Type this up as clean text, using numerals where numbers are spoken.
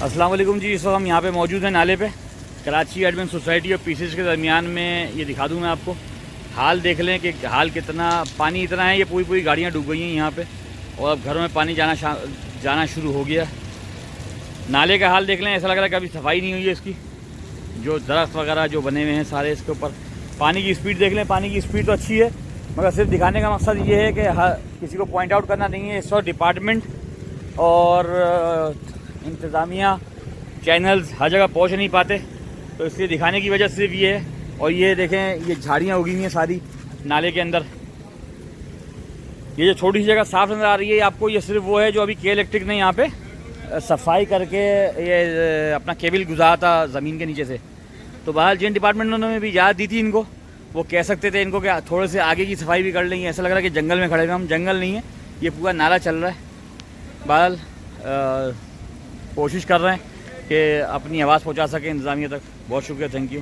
अस्सलाम वालेकुम जी। इस वक्त हम यहाँ पे मौजूद हैं नाले पे, कराची एडमिन सोसाइटी और पीसीज के दरमियान में। ये दिखा दूँ मैं आपको, हाल देख लें कि हाल कितना पानी इतना है। ये पूरी गाड़ियाँ डूब गई हैं यहाँ पे और अब घरों में पानी जाना शुरू हो गया। नाले का हाल देख लें, ऐसा लग रहा है कि अभी सफाई नहीं हुई है इसकी। जो दरख्त वगैरह जो बने हुए हैं सारे इसके ऊपर। पानी की स्पीड देख लें, पानी की स्पीड तो अच्छी है, मगर सिर्फ दिखाने का मकसद ये है कि किसी को पॉइंट आउट करना नहीं है। इस वक्त डिपार्टमेंट और इंतज़ामिया चैनल्स हर जगह पहुंच नहीं पाते, तो इसलिए दिखाने की वजह सिर्फ ये है। और ये देखें, ये झाड़ियाँ उगी हुई हैं सारी नाले के अंदर। ये जो छोटी सी जगह साफ नज़र आ रही है आपको, ये सिर्फ वो है जो अभी के इलेक्ट्रिक ने यहाँ पे सफाई करके ये अपना केबल गुजारा था ज़मीन के नीचे से। तो बहरहाल जिन डिपार्टमेंटों ने भी इजाज़त दी थी इनको, वो कह सकते थे इनको कि थोड़े से आगे की सफाई भी कर लेंगे। ऐसा लग रहा है कि जंगल में खड़े हैं हम। जंगल नहीं है, ये पूरा नाला चल रहा है। बहरहाल कोशिश कर रहे हैं कि अपनी आवाज़ पहुंचा सकें इंतज़ामिया तक। बहुत शुक्रिया, थैंक यू।